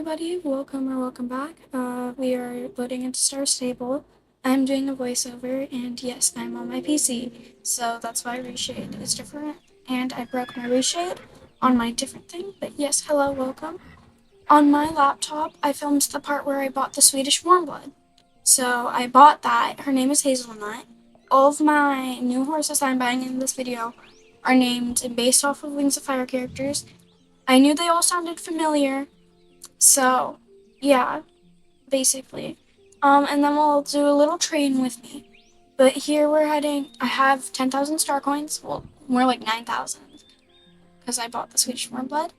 everybody, welcome back. We are loading into Star Stable. I'm doing a voiceover, and yes, I'm on my PC, so that's why reshade is different. And I broke my reshade on my different thing, but yes, hello, welcome. On my laptop, I filmed the part where I bought the Swedish warm blood. So I bought that. Her name is Hazelnut. All of my new horses I'm buying in this video are named and based off of Wings of Fire characters. I knew they all sounded familiar. So, yeah, basically. And then we'll do a little train with me. But here we're heading, I have 10,000 star coins, well, more like 9,000, because I bought the Swedish warm blood.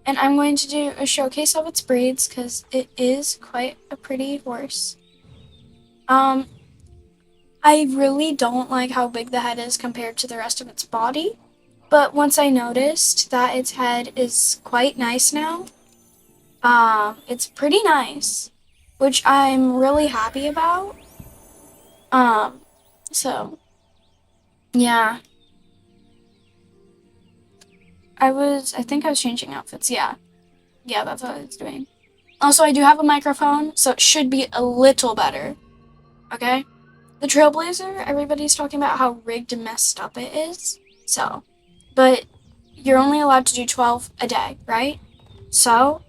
And I'm going to do a showcase of its breeds, because it is quite a pretty horse. I really don't like how big the head is compared to the rest of its body, but once I noticed that its head is quite nice now, it's pretty nice, which I'm really happy about. So, yeah. I think I was changing outfits, yeah. Yeah, that's what I was doing. Also, I do have a microphone, so it should be a little better, okay? The Trailblazer, everybody's talking about how rigged and messed up it is, so, but you're only allowed to do 12 a day, right? So,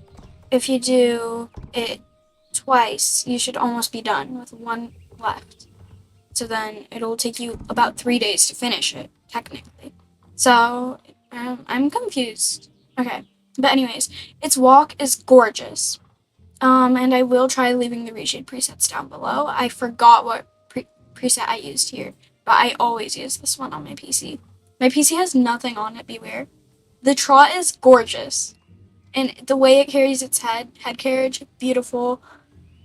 if you do it twice, you should almost be done with one left. So then it'll take you about 3 days to finish it, technically. So, I'm confused. Okay, but anyways, its walk is gorgeous. And I will try leaving the reshade presets down below. I forgot what preset I used here, but I always use this one on my PC. My PC has nothing on it, beware. The trot is gorgeous. And the way it carries its head carriage, beautiful.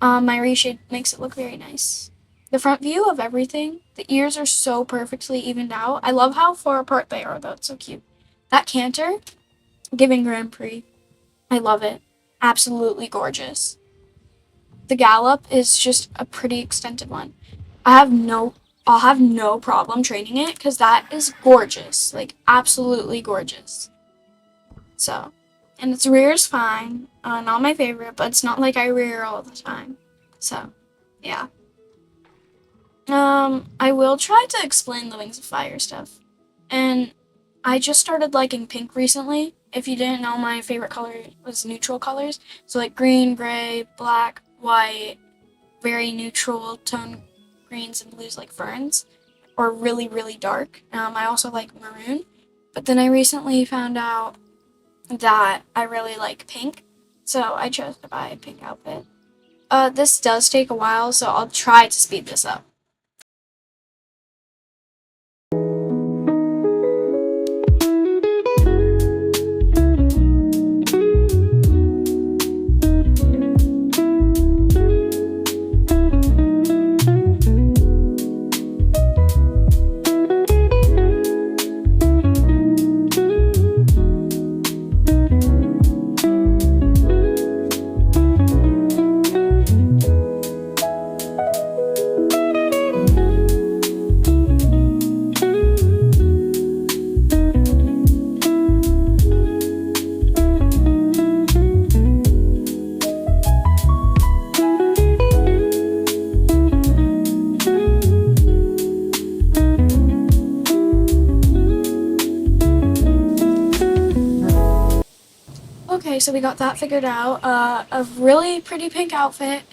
My reshade makes it look very nice. The front view of everything, the ears are so perfectly evened out. I love how far apart they are, though. It's so cute. That canter, giving Grand Prix. I love it. Absolutely gorgeous. The gallop is just a pretty extended one. I'll have no problem training it because that is gorgeous. Like, absolutely gorgeous. So, and its rear is fine. Not my favorite, but it's not like I rear all the time. So, yeah. I will try to explain the Wings of Fire stuff. And I just started liking pink recently. If you didn't know, my favorite color was neutral colors. So like green, gray, black, white, very neutral tone greens and blues like ferns, or really, really dark. I also like maroon. But then I recently found out that I really like pink, so I chose to buy a pink outfit. This does take a while, so I'll try to speed this up. Okay, so we got that figured out. A really pretty pink outfit,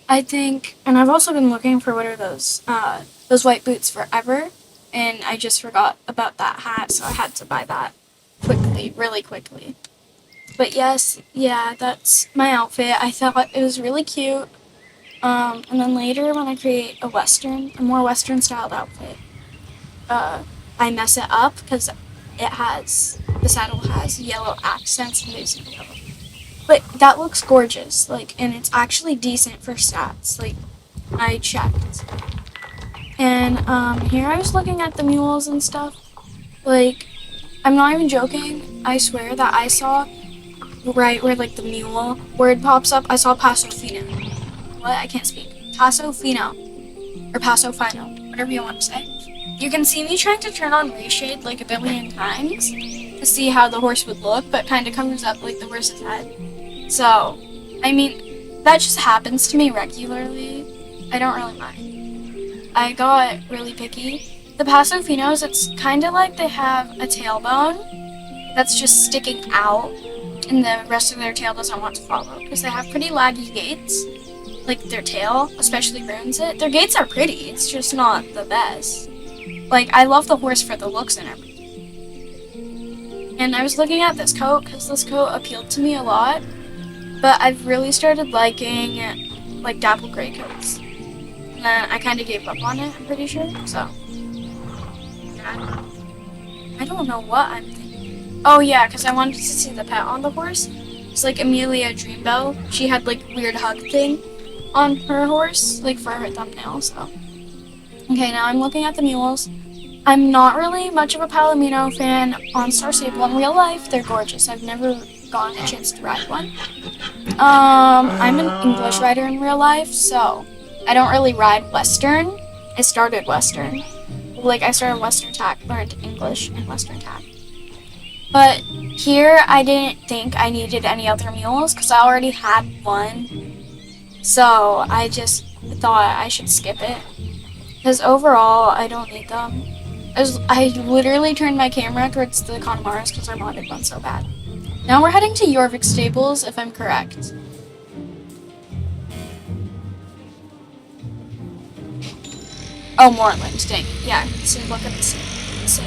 I think. And I've also been looking for what are those white boots forever, and I just forgot about that hat, so I had to buy that quickly, really quickly. But yes, yeah, that's my outfit. I thought it was really cute. And then later when I create a more Western styled outfit, I mess it up because the saddle has yellow accents and there's no yellow. But that looks gorgeous, like, and it's actually decent for stats, like, I checked. And, here I was looking at the mules and stuff, like, I'm not even joking, I swear that I saw, right where, like, the mule word pops up, I saw Paso Fino. What? I can't speak. Paso Fino. Or Paso Fino, whatever you want to say. You can see me trying to turn on reshade like a billion times to see how the horse would look, but kind of comes up like the horse's head. So, I mean, that just happens to me regularly. I don't really mind. I got really picky. The Paso Finos, it's kind of like they have a tailbone that's just sticking out, and the rest of their tail doesn't want to follow because they have pretty laggy gaits. Like their tail, especially ruins it. Their gaits are pretty, it's just not the best. Like, I love the horse for the looks and everything. And I was looking at this coat because this coat appealed to me a lot. But I've really started liking, like, dapple gray coats. And then I kind of gave up on it, I'm pretty sure. So, yeah, I don't know what I'm thinking. Oh, yeah, because I wanted to see the pet on the horse. It's like Amelia Dreambow. She had, like, weird hug thing on her horse, like, for her thumbnail, so. Okay, now I'm looking at the mules. I'm not really much of a Palomino fan on Star Stable. In real life, they're gorgeous. I've never gotten a chance to ride one. I'm an English rider in real life, so I don't really ride Western. I started Western. Like, I started Western Tack, learned English in Western Tack. But here, I didn't think I needed any other mules, because I already had one. So I just thought I should skip it. Because overall, I don't need them. I literally turned my camera towards the Connemara's because I wanted one so bad. Now we're heading to Jorvik Stables, if I'm correct. Oh, Moreland, dang. Yeah, so look at the sale.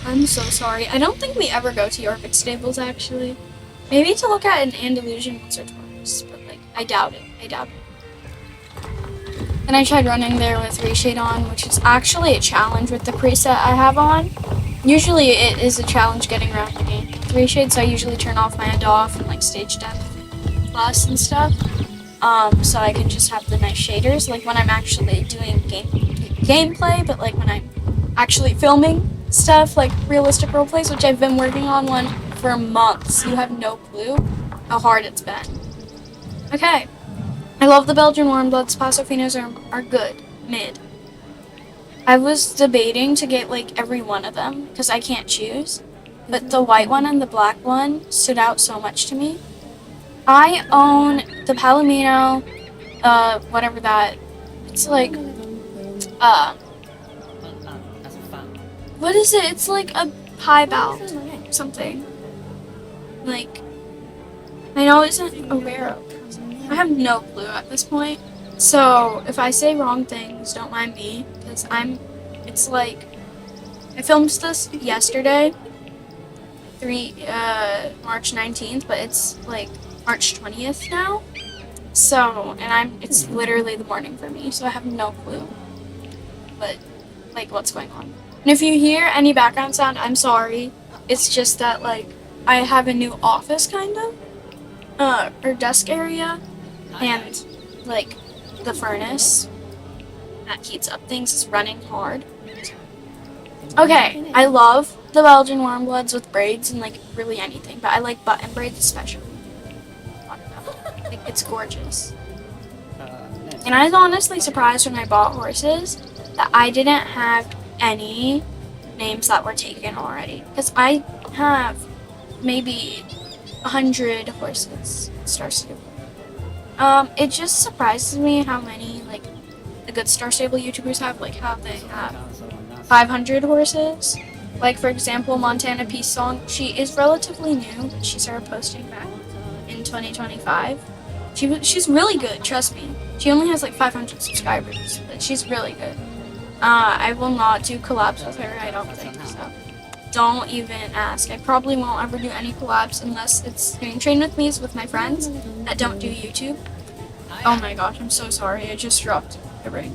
I'm so sorry. I don't think we ever go to Jorvik Stables, actually. Maybe to look at an Andalusian once or twice, but, like, I doubt it. And I tried running there with reshade on, which is actually a challenge with the preset I have on. Usually it is a challenge getting around the game with reshade, so I usually turn off my DOF and like stage depth plus and stuff. So I can just have the nice shaders, like when I'm actually doing gameplay, but like when I'm actually filming stuff, like realistic roleplays, which I've been working on one for months. You have no clue how hard it's been. Okay. I love the Belgian Warmbloods. Paso Finos are good. Mid. I was debating to get, like, every one of them, because I can't choose. But the white one and the black one stood out so much to me. I own the Palomino, whatever that, it's like, what is it? It's like a pie bout, something. Like, I know it isn't a rare. I have no clue at this point. So if I say wrong things, don't mind me, because it's like, I filmed this yesterday, March 19th, but it's like March 20th now. So, and it's literally the morning for me, so I have no clue, but, like, what's going on. And if you hear any background sound, I'm sorry. It's just that, like, I have a new office, kind of, or desk area, and, like, the furnace that heats up things is running hard. Okay, I love the Belgian Warmbloods with braids and, like, really anything, but I like button braids especially. Like, it's gorgeous. And I was honestly surprised when I bought horses that I didn't have any names that were taken already. Because I have maybe 100 horses in Star Stable. It just surprises me how many, like, the good Star Stable YouTubers have, like, how they have 500 horses. Like, for example, Montana Peacesong, she is relatively new, but she started posting back in 2025. She's really good, trust me. She only has, like, 500 subscribers, but she's really good. I will not do collabs with her, I don't think, so don't even ask. I probably won't ever do any collabs unless it's doing Train With Me's with my friends that don't do YouTube. Oh my gosh, I'm so sorry, I just dropped the ring.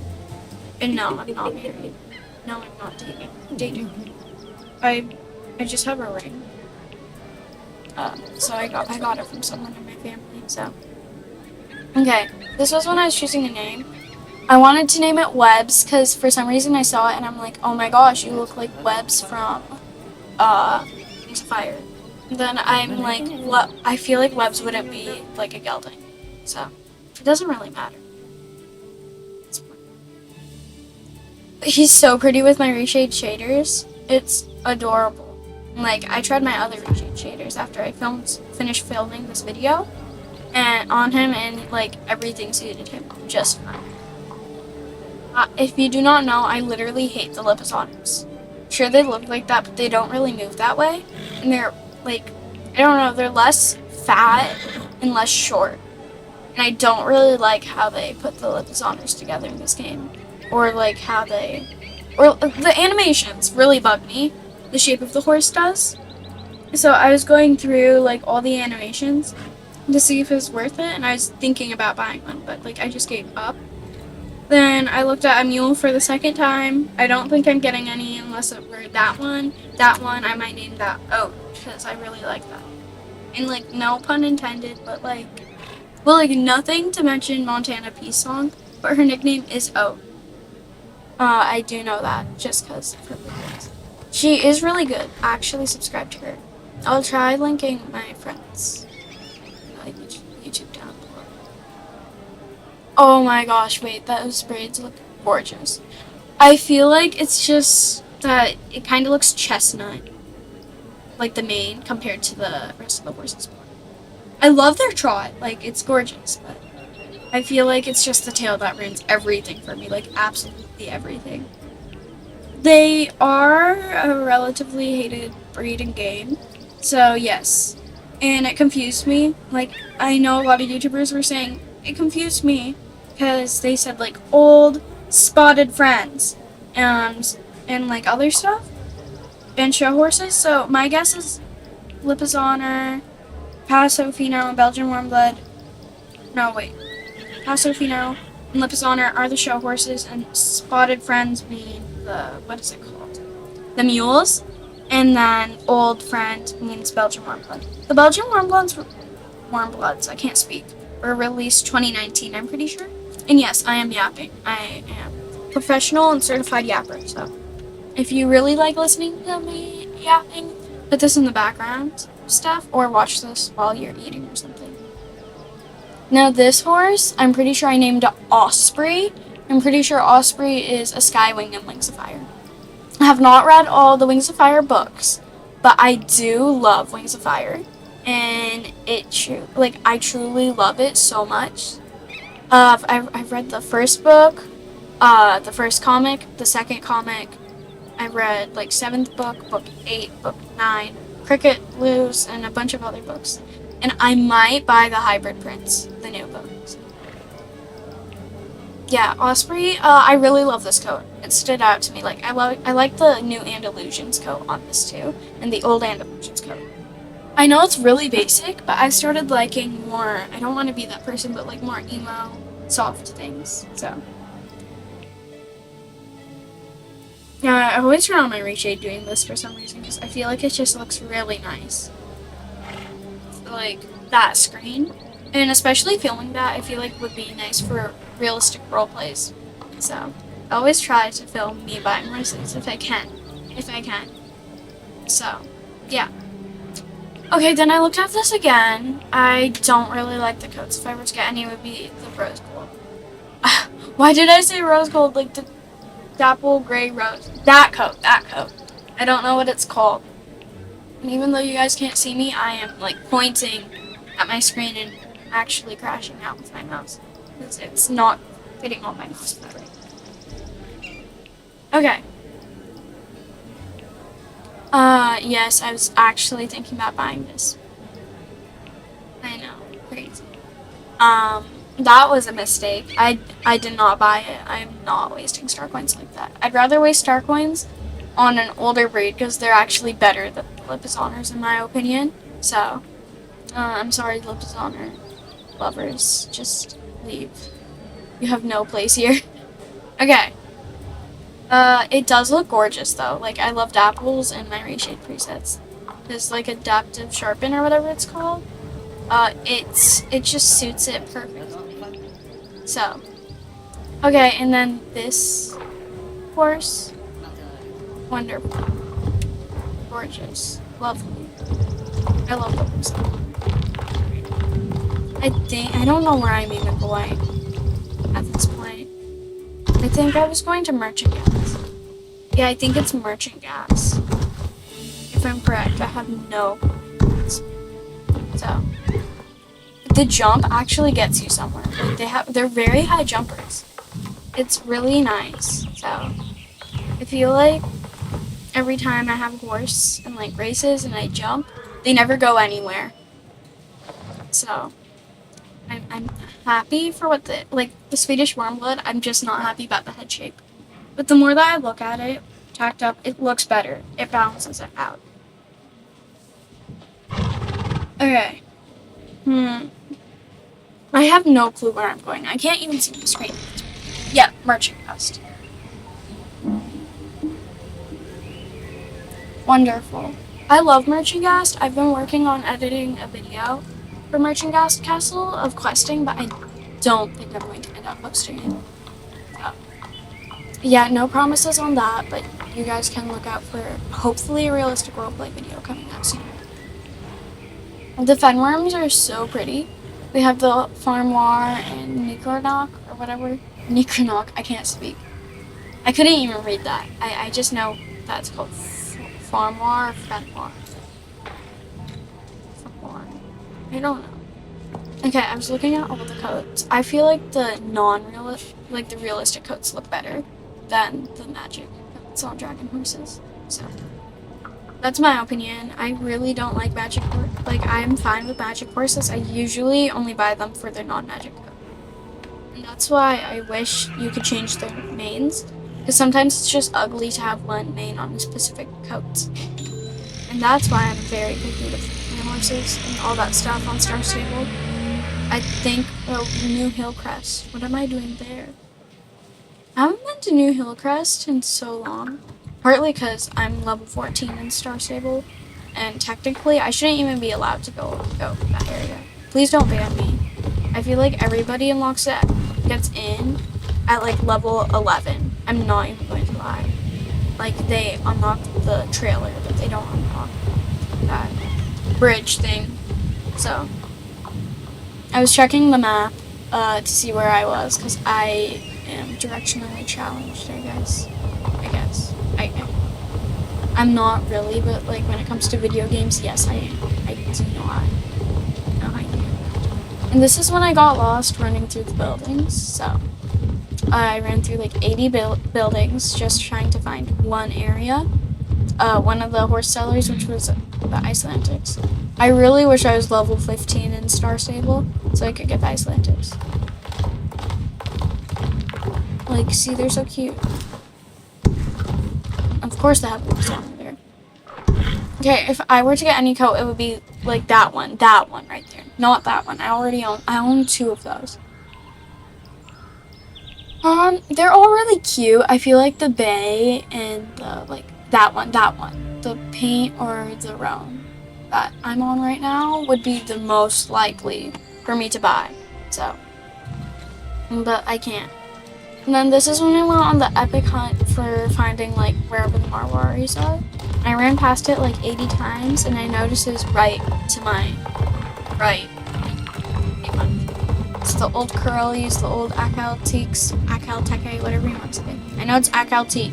And no, I'm not married. No, I'm not dating. I just have a ring. So I got it from someone in my family, so. Okay, this was when I was choosing a name. I wanted to name it Webbs, because for some reason I saw it and I'm like, oh my gosh, you look like Webbs from, Wings of Fire. And then I'm like, I feel like Webbs wouldn't be like a gelding, so it doesn't really matter. He's so pretty with my reshade shaders. It's adorable. Like, I tried my other reshade shaders after I finished filming this video and on him, and like everything suited him just fine. If you do not know, I literally hate the Lipizzados. Sure, they look like that, but they don't really move that way. And they're, like, I don't know, they're less fat and less short. And I don't really like how they put the Lipizzados together in this game. Or, like, how they... Or the animations really bug me. The shape of the horse does. So I was going through, like, all the animations to see if it was worth it. And I was thinking about buying one, but, like, I just gave up. Then I looked at a mule for the second time. I don't think I'm getting any unless it were that one. That one, I might name that Oat, because I really like that. And, like, no pun intended, but, like... Well, like, nothing to mention Montana Peacesong, but her nickname is Oat. I do know that, just because of her videos. She is really good. Actually, subscribe to her. I'll try linking my friends' YouTube down below. Oh my gosh, wait, those braids look gorgeous. I feel like it's just that it kind of looks chestnut, like the mane, compared to the rest of the horse's body. I love their trot, like, it's gorgeous, but I feel like it's just the tail that ruins everything for me, like, absolutely everything. They are a relatively hated breed in game, so yes. And it confused me. Like, I know a lot of YouTubers were saying, it confused me, because they said, like, old, spotted friends, and like, other stuff, and show horses, so my guess is Lipizzaner, Paso Fino, Belgian Warmblood, no, wait, Paso Fino and Lipizzaner are the show horses, and spotted friends mean the, what is it called? The mules, and then old friend means Belgian Warmblood. The Belgian Warmbloods, I can't speak, were released 2019, I'm pretty sure. And yes, I am yapping. I am professional and certified yapper, so if you really like listening to me yapping, put this in the background stuff, or watch this while you're eating or something. Now this horse, I'm pretty sure I named Osprey. I'm pretty sure Osprey is a Skywing in Wings of Fire. I have not read all the Wings of Fire books, but I do love Wings of Fire, and I truly love it so much. I've read the first book, the first comic, the second comic. I read, like, 7th book, book 8, book 9, Cricket Blues, and a bunch of other books. And I might buy the Hybrid Prince, the new books. Yeah, Osprey, I really love this coat. It stood out to me. Like, I like the new Andalusians coat on this too, and the old Andalusians coat. I know it's really basic, but I started liking more, I don't want to be that person, but like more emo, soft things, so. Yeah, I always turn on my reshade doing this for some reason, because I feel like it just looks really nice. Like, that screen. And especially filming that, I feel like would be nice for realistic role plays. So, I always try to film me buying horses if I can. So, yeah. Okay, then I looked at this again. I don't really like the coats. If I were to get any, it would be the rose gold. Why did I say rose gold? Like the dapple gray rose. That coat. I don't know what it's called. And even though you guys can't see me, I am, like, pointing at my screen and actually crashing out with my mouse. Because it's not fitting on my mouse that right. Okay. Yes, I was actually thinking about buying this. I know, crazy. That was a mistake. I did not buy it. I'm not wasting star coins like that. I'd rather waste star coins on an older breed because they're actually better than the Lipizzaners in my opinion. So, I'm sorry, Lipizzaner lovers. Just leave. You have no place here. Okay. It does look gorgeous though. Like, I love dapples in my reshade presets. There's like adaptive sharpen or whatever it's called. It just suits it perfectly. So, okay, and then this horse, wonderful, gorgeous, lovely. I love the horse. I don't know where I'm even going at this point. I think I was going to Merchant Gas. Yeah, I think it's Merchant Gas. if I'm correct. I have no clues. So the jump actually gets you somewhere. Like they're very high jumpers. It's really nice. So I feel like every time I have a horse and like races and I jump, they never go anywhere. So I'm happy for what the Swedish Wormblood. I'm just not happy about the head shape. But the more that I look at it, tacked up, it looks better. It balances it out. Okay. I have no clue where I'm going. I can't even see the screen. Yeah, merchant quest. Wonderful. I love Merchant Ghast. I've been working on editing a video for Merchant Ghast Castle of questing, but I don't think I'm going to end up posting it. So, yeah, no promises on that, but you guys can look out for hopefully a realistic roleplay video coming out soon. The fenworms are so pretty. They have the Farmoir and Necronoc, or whatever. Necronoc, I can't speak. I couldn't even read that. I just know that's called Farmoir or Fenmoir. Farmoir. I don't know. Okay, I was looking at all the coats. I feel like the the realistic coats look better than the magic coats on dragon horses. So that's my opinion. I really don't like magic horses. Like, I'm fine with magic horses. I usually only buy them for their non-magic coat. And that's why I wish you could change their manes. Because sometimes it's just ugly to have one mane on a specific coat. And that's why I'm very picky with my horses and all that stuff on Star Stable. I think, New Hillcrest. What am I doing there? I haven't been to New Hillcrest in so long. Partly because I'm level 14 in Star Stable. And technically, I shouldn't even be allowed to go that area. Please don't ban me. I feel like everybody unlocks it, gets in at like level 11. I'm not even going to lie. Like, they unlock the trailer, but they don't unlock that bridge thing. So I was checking the map to see where I was, because I am directionally challenged, I guess. I'm not really, but like when it comes to video games, yes, I am. I do not know how you do that. And this is when I got lost running through the buildings, so I ran through like 80 buildings just trying to find one area. One of the horse sellers, which was the Icelandics. I really wish I was level 15 in Star Stable so I could get the Icelandics. Like, see, they're so cute. Of course they have a song there. Okay, if I were to get any coat, it would be like that one right there. Not that one. I own two of those. They're all really cute. I feel like the bay and the, that one, the paint or the roan that I'm on right now would be the most likely for me to buy. So, but I can't. And then this is when I went on the epic hunt for finding like wherever the Marwaris are. I ran past it like 80 times and I noticed it was right to my right. It's the old Curlies, the old Akalteeks, Akalteke, whatever you want to say. I know it's Akalteek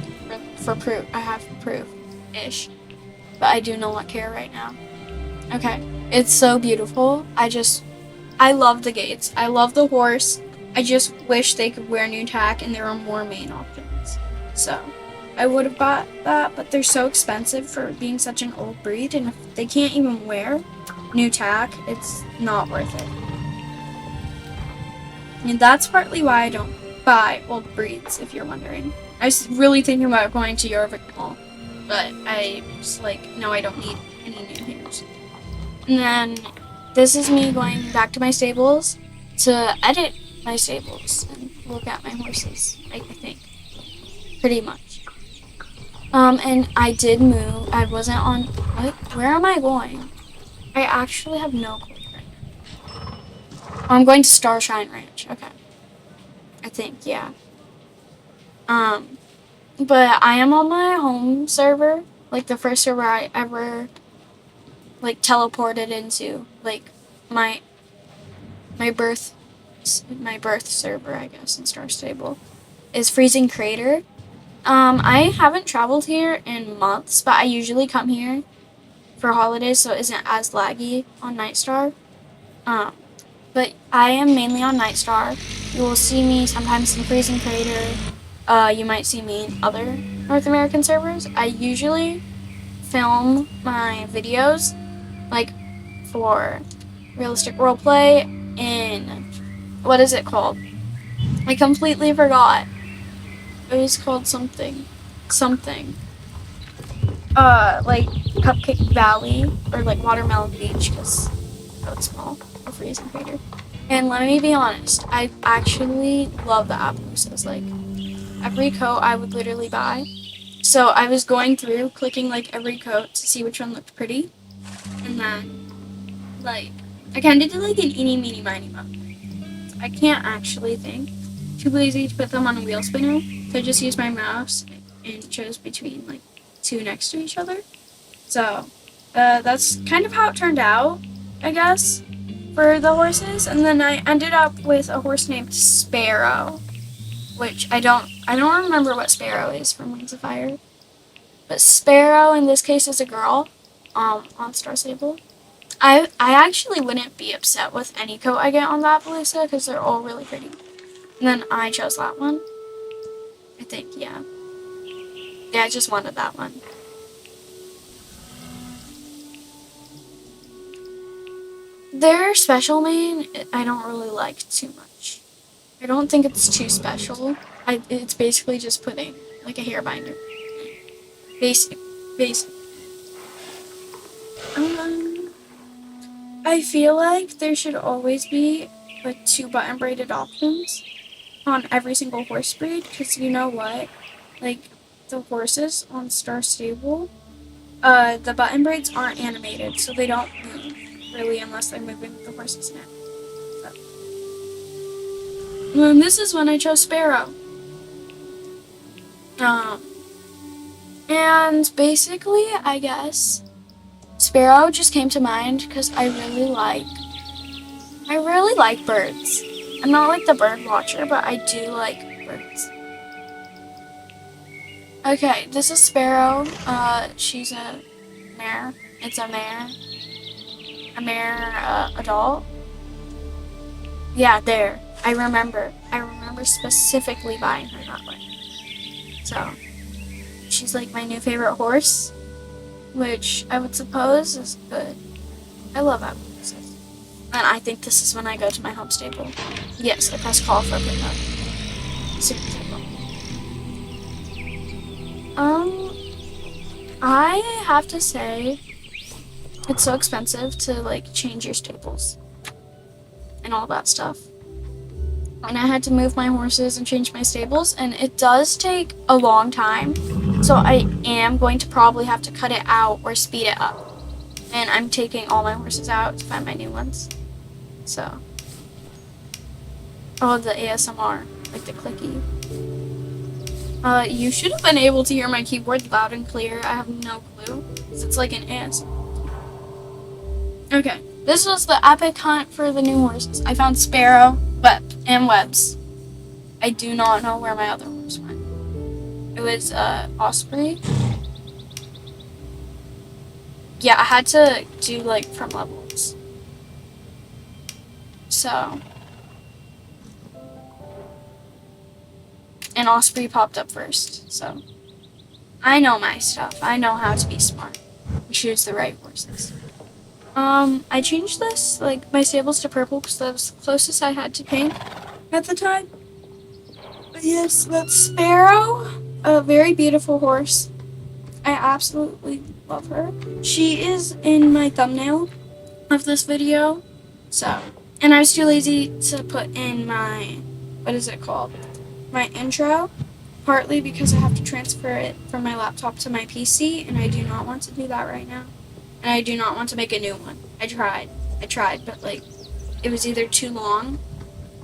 for proof. I have proof-ish. But I do not care right now. Okay. It's so beautiful. I love the gates. I love the horse. I just wish they could wear new tack and there were more main options. So, I would have bought that, but they're so expensive for being such an old breed, and if they can't even wear new tack, it's not worth it. And that's partly why I don't buy old breeds, if you're wondering. I was really thinking about going to Jorvik Mall, but I was like, no, I don't need any new hairs. And then this is me going back to my stables to edit my stables and look at my horses, I think. Pretty much. And I did move. I wasn't on... What? Where am I going? I actually have no clue right now. Oh, I'm going to Starshine Ranch. Okay. I think, yeah. But I am on my home server. Like, the first server I ever, like, teleported into. Like, my birth server, I guess, in Star Stable, is Freezing Crater. I haven't traveled here in months, but I usually come here for holidays, so it isn't as laggy on Nightstar. Um, but I am mainly on Nightstar. You will see me sometimes in Freezing Crater. You might see me in other North American servers. I usually film my videos, like for realistic roleplay in, what is it called? I completely forgot. It was called something. Something. Like Cupcake Valley or like Watermelon Beach because it's small. Or Freezing Crater. And let me be honest, I actually love the Appaloosas. Like, every coat I would literally buy. So I was going through clicking like every coat to see which one looked pretty. And then, like, I kind of did like an eeny, meeny, miny, mo. I can't actually think. Too lazy to put them on a wheel spinner. So I just used my mouse and chose between like two next to each other. So that's kind of how it turned out, I guess, for the horses. And then I ended up with a horse named Sparrow, which I don't remember what Sparrow is from Wings of Fire. But Sparrow in this case is a girl, on Star Stable. I actually wouldn't be upset with any coat I get on that Appaloosa because they're all really pretty. And then I chose that one. I think, yeah. Yeah, I just wanted that one. Their special mane, I don't really like too much. I don't think it's too special. It's basically just putting like a hair binder. Basic, basic. Um, I feel like there should always be like two button braided options on every single horse breed, because you know what? Like, the horses on Star Stable, the button braids aren't animated, so they don't move, really, unless I'm moving the horse's neck. So. And this is when I chose Sparrow. Um, and basically, I guess, Sparrow just came to mind because I really like birds. I'm not like the bird watcher, but I do like birds. Okay, this is Sparrow. She's a mare. It's a mare. A mare, adult. Yeah, there. I remember. I remember specifically buying her that way. So, she's like my new favorite horse, which I would suppose is good. I love horses. And I think this is when I go to my home stable. Yes, I press call for pickup. Super simple. I have to say, it's so expensive to like change your stables and all that stuff. And I had to move my horses and change my stables, and it does take a long time. So I am going to probably have to cut it out or speed it up. And I'm taking all my horses out to find my new ones. So. Oh, the ASMR, like the clicky. You should have been able to hear my keyboard loud and clear. I have no clue. It's like an ASMR. Okay, this was the epic hunt for the new horses. I found Sparrow, and Webbs. I do not know where my other horse went. It was, Osprey. Yeah, I had to do, like, from levels. So. And Osprey popped up first, so. I know my stuff. I know how to be smart. Choose the right horses. I changed this, like, my stables to purple because that was the closest I had to paint at the time. But yes, that's Sparrow. A very beautiful horse. I absolutely love her. She is in my thumbnail of this video. So, and I was too lazy to put in my, what is it called? My intro. Partly because I have to transfer it from my laptop to my PC, and I do not want to do that right now. And I do not want to make a new one. I tried, but like, it was either too long,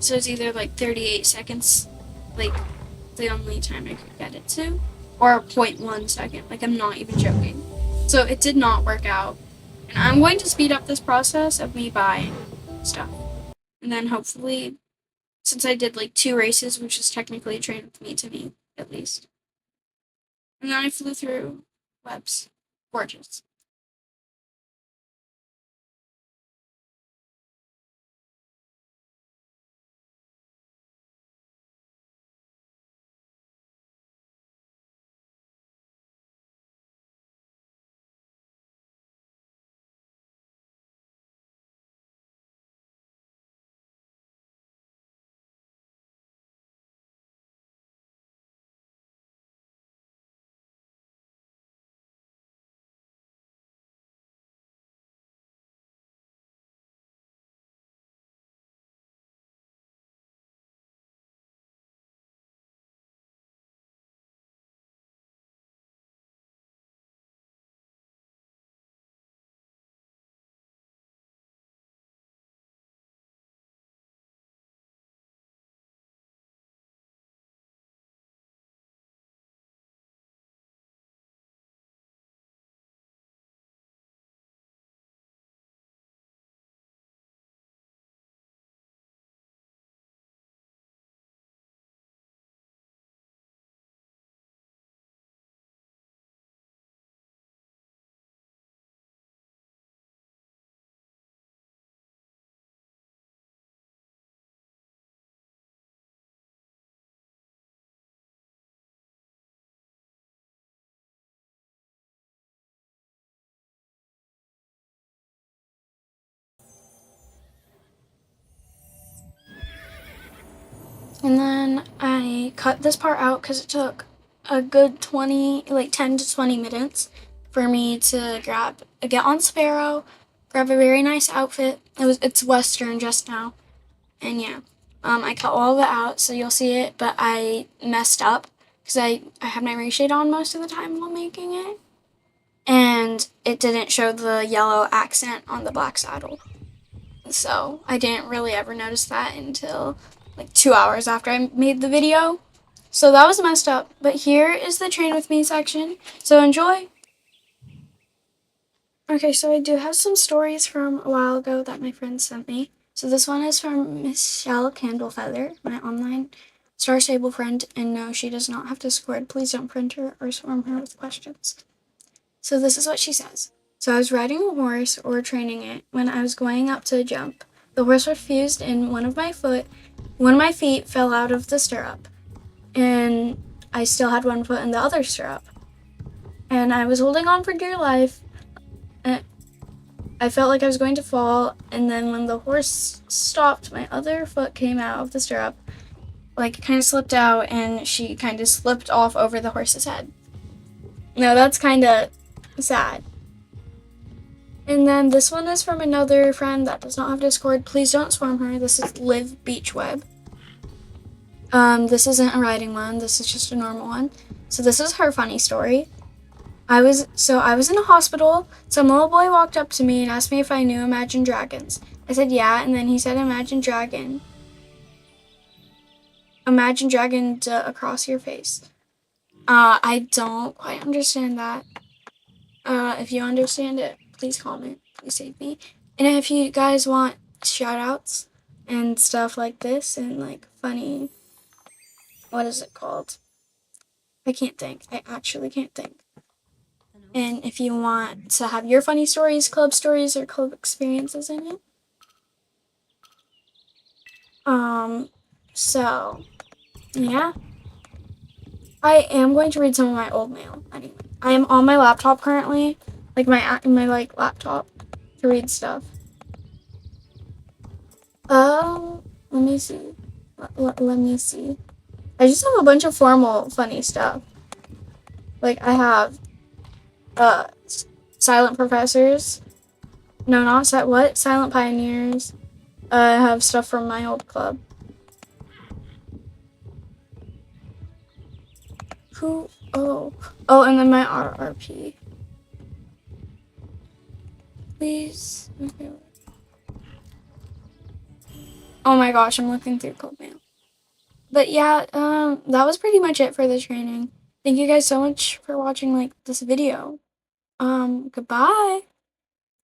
so it's either like 38 seconds, like the only time I could get it to, or 0.1 second, like I'm not even joking. So it did not work out. And I'm going to speed up this process of me buying stuff. And then hopefully, since I did like 2 races, which is technically a train with me to me, at least. And then I flew through Webs. Gorgeous. And then I cut this part out because it took a good 10 to 20 minutes for me to get on Sparrow, grab a very nice outfit. It's Western just now. And yeah, I cut all of it out so you'll see it, but I messed up because I had my reshade on most of the time while making it. And it didn't show the yellow accent on the black saddle. So I didn't really ever notice that until like 2 hours after I made the video. So that was messed up. But here is the train with me section. So enjoy. Okay, so I do have some stories from a while ago that my friends sent me. So this one is from Michelle Candlefeather, my online Star Stable friend, and no, she does not have Discord. Please don't print her or swarm her with questions. So this is what she says. So I was riding a horse or training it when I was going up to jump. The horse refused and one of my feet fell out of the stirrup. And I still had one foot in the other stirrup. And I was holding on for dear life. I felt like I was going to fall, and then when the horse stopped, my other foot came out of the stirrup, like kind of slipped out, and she kind of slipped off over the horse's head. No, that's kind of sad. And then this one is from another friend that does not have Discord. Please don't swarm her. This is Liv Beachweb. This isn't a writing one. This is just a normal one. So this is her funny story. I was in a hospital. Some little boy walked up to me and asked me if I knew Imagine Dragons. I said yeah, and then he said Imagine Dragon. Imagine Dragon across your face. I don't quite understand that. If you understand it, please comment. Please save me. And if you guys want shout outs and stuff like this and like funny, what is it called? I can't think. I actually can't think. And if you want to have your funny stories, club stories, or club experiences in it. So, yeah. I am going to read some of my old mail. Anyway, I am on my laptop currently. Like my laptop to read stuff. Let me see. Let me see. I just have a bunch of formal funny stuff. Like I have silent professors. No, not what? Silent pioneers. I have stuff from my old club. Who? Oh, and then my RRP. Please. Okay. Oh my gosh, I'm looking through club mail. But yeah, that was pretty much it for the training. Thank you guys so much for watching like this video. Goodbye.